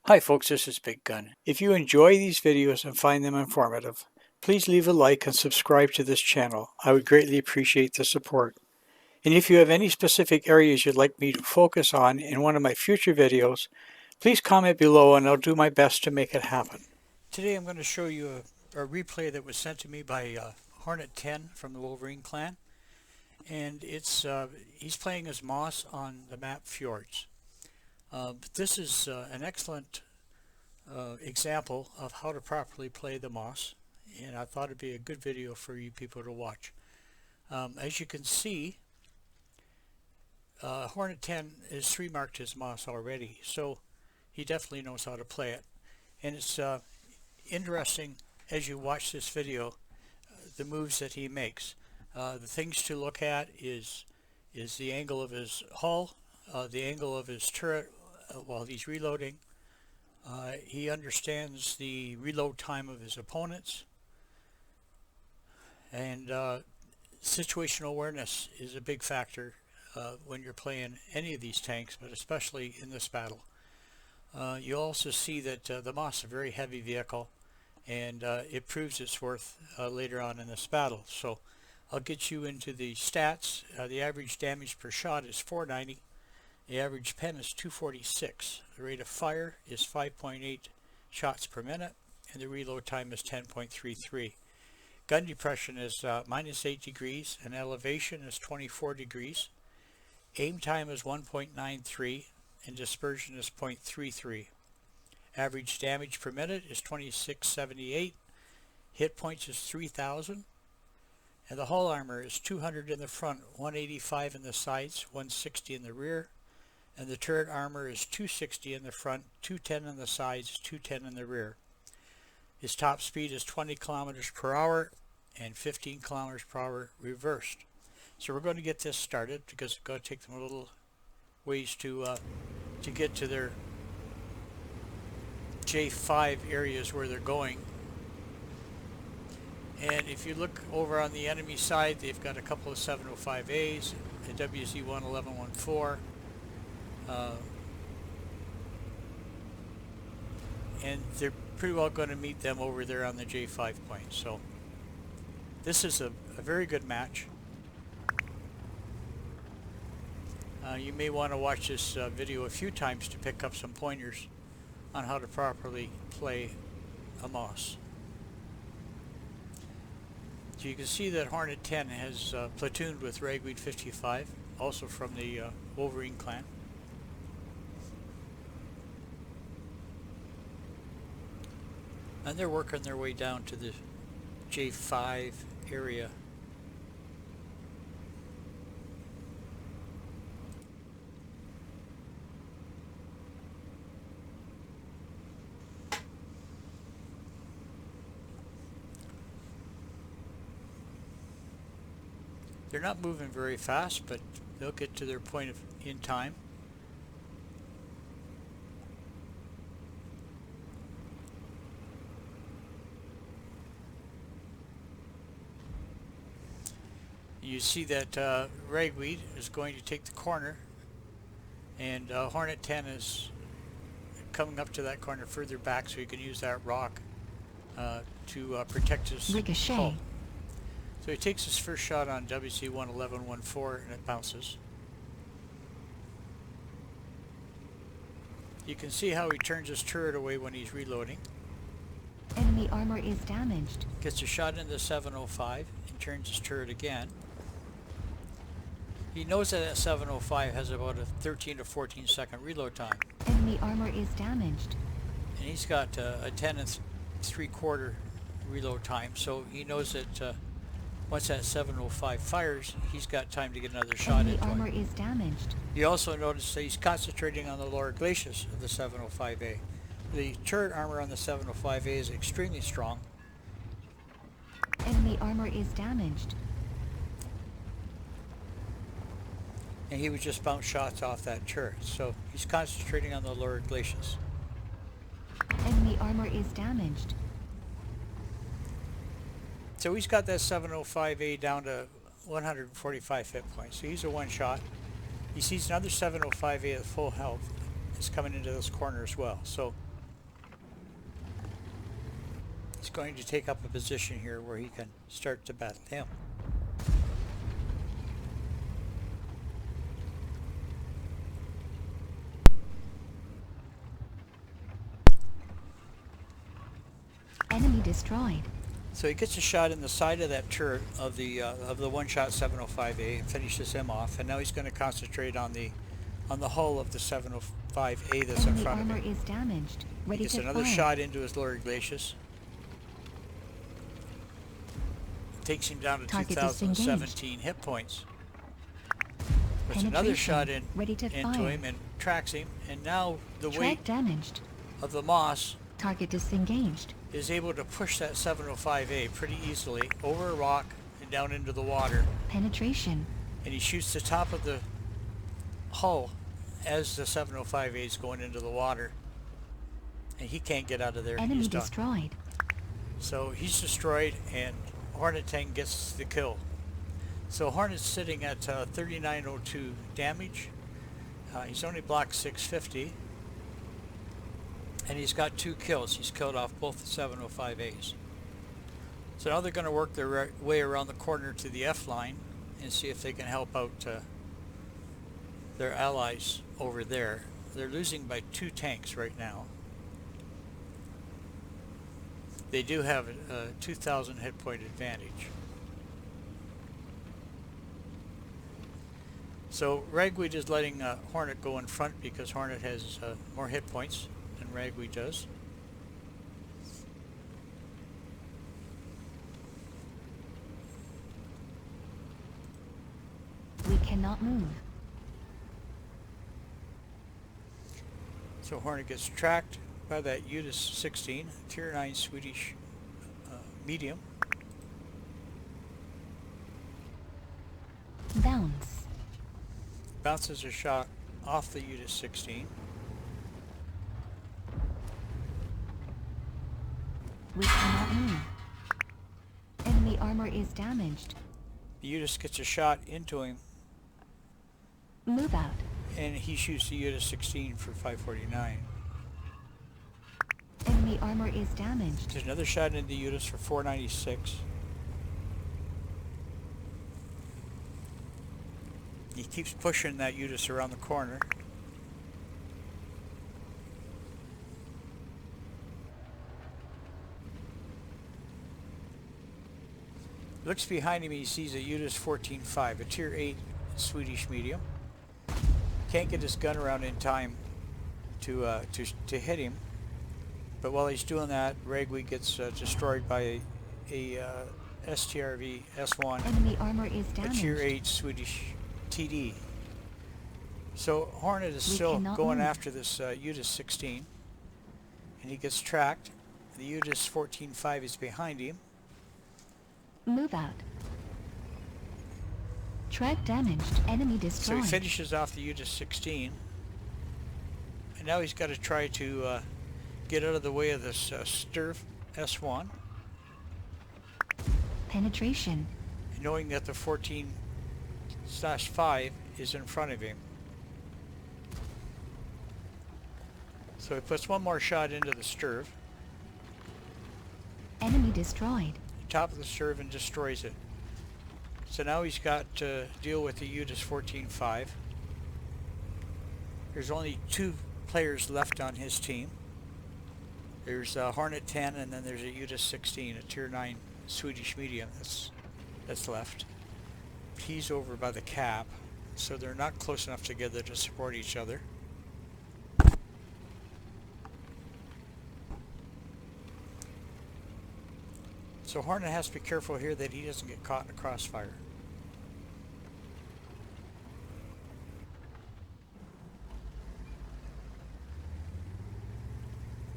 Hi folks, this is Big Gun. If you enjoy these videos and find them informative, please leave a like and subscribe to this channel. I would greatly appreciate the support. And if you have any specific areas you'd like me to focus on in one of my future videos, please comment below and I'll do my best to make it happen. Today I'm going to show you a replay that was sent to me by Hornet 10 from the Wolverine clan. And he's playing as Moss on the map Fjords. This is an excellent example of how to properly play the Moss, and I thought it'd be a good video for you people to watch. As you can see, Hornet 10 is 3-marked his Moss already, so he definitely knows how to play it. And it's interesting as you watch this video, the moves that he makes. The things to look at is the angle of his hull, the angle of his turret while he's reloading. He understands the reload time of his opponents, and situational awareness is a big factor when you're playing any of these tanks, but especially in this battle. You also see that the Moss is a very heavy vehicle, and it proves its worth later on in this battle. So I'll get you into the stats. The average damage per shot is 490. The average pen is 246. The rate of fire is 5.8 shots per minute, and the reload time is 10.33. Gun depression is -8 degrees, and elevation is 24 degrees. Aim time is 1.93, and dispersion is 0.33. Average damage per minute is 2678. Hit points is 3000. And the hull armor is 200 in the front, 185 in the sides, 160 in the rear. And the turret armor is 260 in the front, 210 in the sides, 210 in the rear. His top speed is 20 kilometers per hour and 15 kilometers per hour reversed. So we're going to get this started because it's going to take them a little ways to get to their J5 areas where they're going. And if you look over on the enemy side, they've got a couple of 705As, a WZ-11114. And they're pretty well going to meet them over there on the J5 point. So this is a very good match. You may want to watch this video a few times to pick up some pointers on how to properly play a Moss. So you can see that Hornet 10 has platooned with Ragweed 55, also from the Wolverine clan. And they're working their way down to the J5 area. They're not moving very fast, but they'll get to their point in time. You see that Ragweed is going to take the corner, and Hornet 10 is coming up to that corner further back so he can use that rock to protect his hull. So he takes his first shot on WZ-11114 and it bounces. You can see how he turns his turret away when he's reloading. Enemy armor is damaged. Gets a shot into 705 and turns his turret again. He knows that that 705 has about a 13 to 14 second reload time. Enemy armor is damaged. And he's got a 10 and 3/4 reload time, so he knows that once that 705 fires, he's got time to get another shot into Enemy armor it. is damaged. You also notice that he's concentrating on the lower glacis of the 705A. The turret armor on the 705A is extremely strong. Enemy armor is damaged. And he would just bounce shots off that turret. So he's concentrating on the lower glacis. Enemy armor is damaged. So he's got that 705A down to 145 hit points. So he's a one shot. He sees another 705A at full health. Is coming into this corner as well. So going to take up a position here where he can start to battle him. Enemy destroyed. So he gets a shot in the side of that turret of the one-shot 705A and finishes him off. And now he's going to concentrate on the hull of the 705A that's in Enemy front of armor him. is damaged. He Ready gets to another fire. shot into his lower glacis. Takes him down to Target 2,017 hit points. Puts another Penetration. shot Ready to into fire. him and tracks him. And now the Track weight damaged. of the moss Target disengaged. is able to push that 705A pretty easily over a rock and down into the water. Penetration. And he shoots the top of the hull as the 705A is going into the water. And he can't get out of there. Enemy He's done. destroyed. So he's destroyed and Hornet tank gets the kill. So Hornet's sitting at 3902 damage. He's only blocked 650. And he's got 2 kills. He's killed off both the 705As. So now they're going to work their way around the corner to the F line and see if they can help out their allies over there. They're losing by 2 tanks right now. They do have a 2,000 hit point advantage. So Ragweed is letting Hornet go in front because Hornet has more hit points than Ragweed does. We cannot move. So Hornet gets tracked by that UDIS 16, tier 9 Swedish medium. Bounce. Bounces a shot off the UDIS 16. We cannot move. Enemy armor is damaged. The UDIS gets a shot into him Move out. and he shoots the UDIS 16 for 549. Enemy armor is damaged. There's another shot into the UDIS for 496. He keeps pushing that UDIS around the corner. Looks behind him, he sees a UDIS 14.5, a tier 8 Swedish medium. Can't get his gun around in time to hit him. But while he's doing that, Ragweed gets destroyed by a STRV S1, Enemy armor is a damaged. tier 8 Swedish TD. So Hornet is We still cannot going move. after this UDIS 16, and he gets tracked. The UDIS 14.5 is behind him. Move out. Track damaged. Enemy So destroyed. he finishes off the UDIS 16, and now he's got to try to get out of the way of this STRV S1, Penetration. knowing that the 14/5 is in front of him. So he puts one more shot into the STRV, Enemy destroyed. top of the STRV, and destroys it. So now he's got to deal with the UDIS 14.5. There's only 2 players left on his team. There's a Hornet 10, and then there's a UDIS 16, a tier 9 Swedish medium that's left. He's over by the cap, so they're not close enough together to support each other. So Hornet has to be careful here that he doesn't get caught in a crossfire.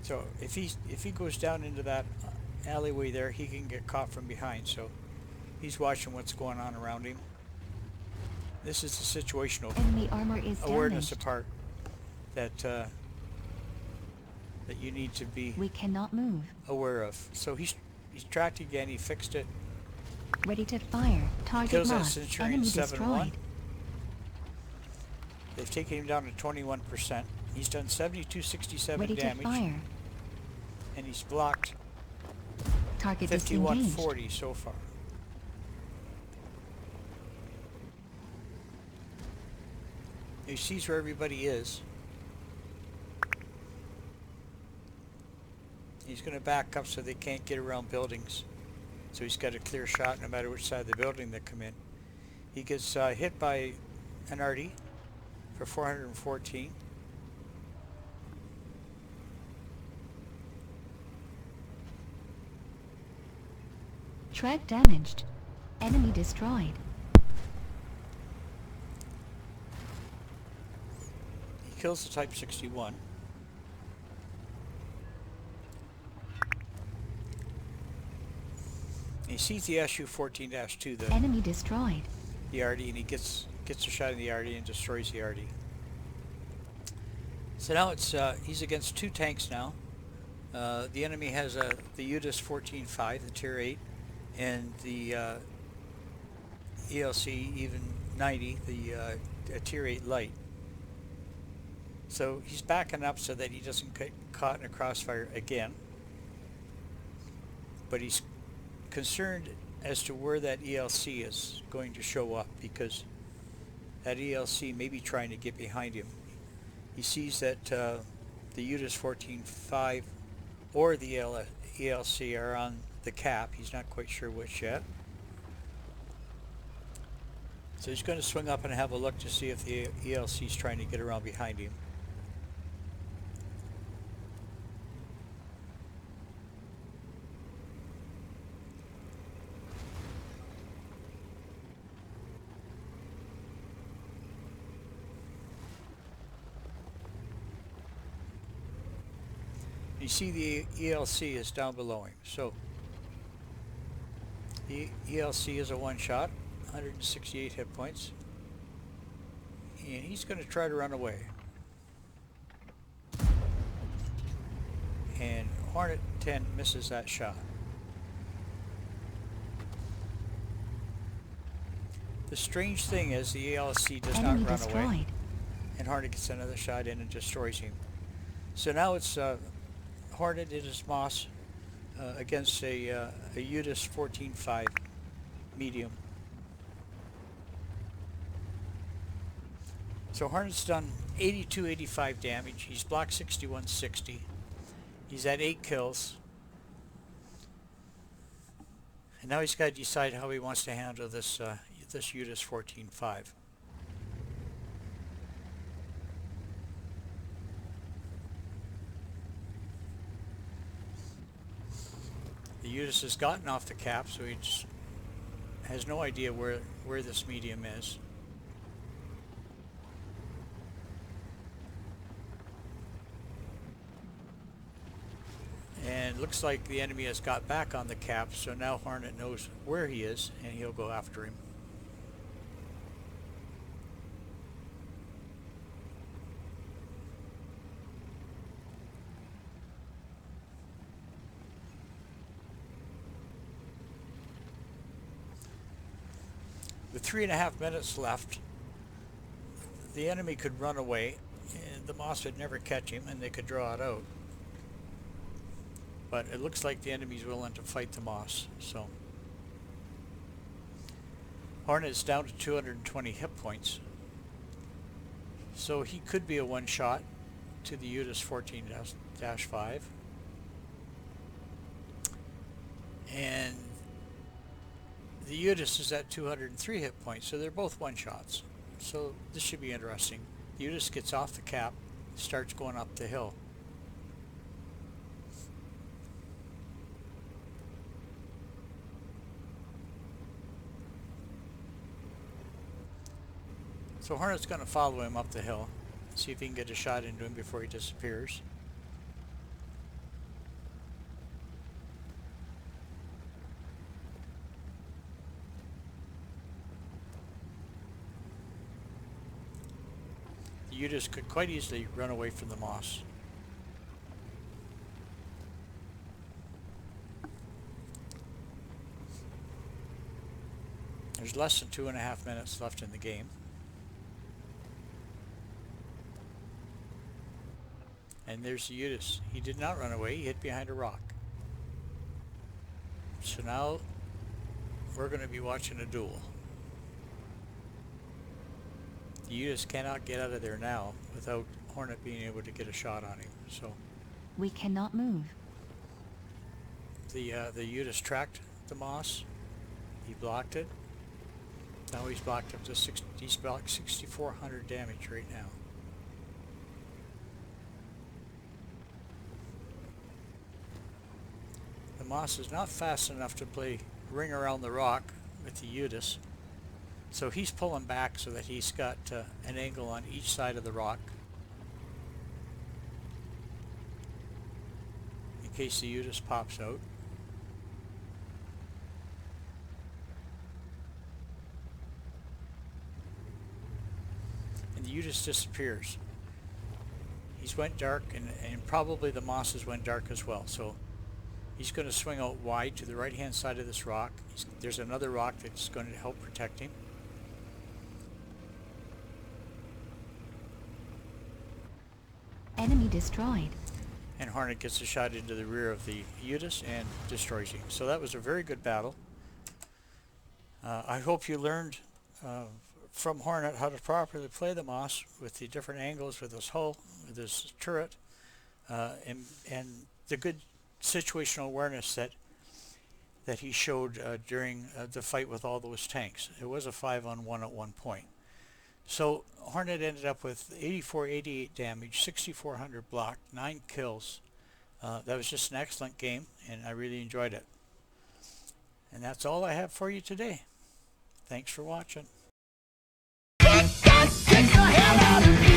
So if he goes down into that alleyway there, he can get caught from behind. So he's watching what's going on around him. This is the situational Enemy armor is awareness damaged. part that that you need to be We cannot move. aware of. So he's tracked again. He fixed it. Ready to fire. Target Kills that lost. Centurion Enemy 7-1. destroyed. They've taken him down to 21%. He's done 7267 Ready to damage, fire. and he's blocked Target disengaged. 5140 so far. He sees where everybody is. He's going to back up so they can't get around buildings. So he's got a clear shot no matter which side of the building they come in. He gets hit by an arty for 414. Track damaged. Enemy destroyed. He kills the Type 61. He sees the SU-14-2, Enemy destroyed. the arty, and he gets a shot in the arty and destroys the arty. So now it's he's against two tanks now. The enemy has the UDIS 14-5, the Tier 8, and the ELC even 90, the Tier 8 light. So he's backing up so that he doesn't get caught in a crossfire again. But he's concerned as to where that ELC is going to show up, because that ELC may be trying to get behind him. He sees that the UDIS 14-5 or the ELC are on the cap. He's not quite sure which yet. So he's going to swing up and have a look to see if the ELC is trying to get around behind him. You see the ELC is down below him. So the ELC is a one-shot, 168 hit points, and he's going to try to run away. And Hornet 10 misses that shot. The strange thing is the ELC does Enemy not run destroyed. away, and Hornet gets another shot in and destroys him. So now it's Hornet in his Moss against a UDIS 14-5 medium. So Hornet's done 82-85 damage. He's blocked 61-60. He's at 8 kills. And now he's got to decide how he wants to handle this this UDIS 14-5. The UDIS has gotten off the cap, so he just has no idea where this medium is. And looks like the enemy has got back on the cap, so now Hornet knows where he is, and he'll go after him. With 3.5 minutes left, the enemy could run away, and the Moss would never catch him, and they could draw it out. But it looks like the enemy's willing to fight the Moss, so Hornet is down to 220 hit points. So he could be a one-shot to the UDIS 14-5. And the UDIS is at 203 hit points, so they're both one-shots. So this should be interesting. The UDIS gets off the cap, starts going up the hill. So Hornet's going to follow him up the hill, see if he can get a shot into him before he disappears. The UDIS could quite easily run away from the Moss. There's less than 2.5 minutes left in the game. And there's the UDIS. He did not run away, he hid behind a rock. So now we're going to be watching a duel. The Utis cannot get out of there now without Hornet being able to get a shot on him. So We cannot move. the Utis tracked the Moss. He blocked it. Now he's blocked up to he's blocked 6,400 damage right now. The Moss is not fast enough to play ring around the rock with the Utis. So he's pulling back so that he's got an angle on each side of the rock in case the Utis pops out. And the Utis disappears. He's went dark, and probably the Mosses went dark as well. So he's going to swing out wide to the right hand side of this rock. There's another rock that's going to help protect him. Enemy destroyed. And Hornet gets a shot into the rear of the Utis and destroys him. So that was a very good battle. I hope you learned from Hornet how to properly play the Moss with the different angles with his hull, with his turret, and the good situational awareness that he showed during the fight with all those tanks. It was a 5-on-1 at one point. So Hornet ended up with 88 damage, 6,400 blocked, 9 kills. That was just an excellent game, and I really enjoyed it. And that's all I have for you today. Thanks for watching. Kick the hell out of me.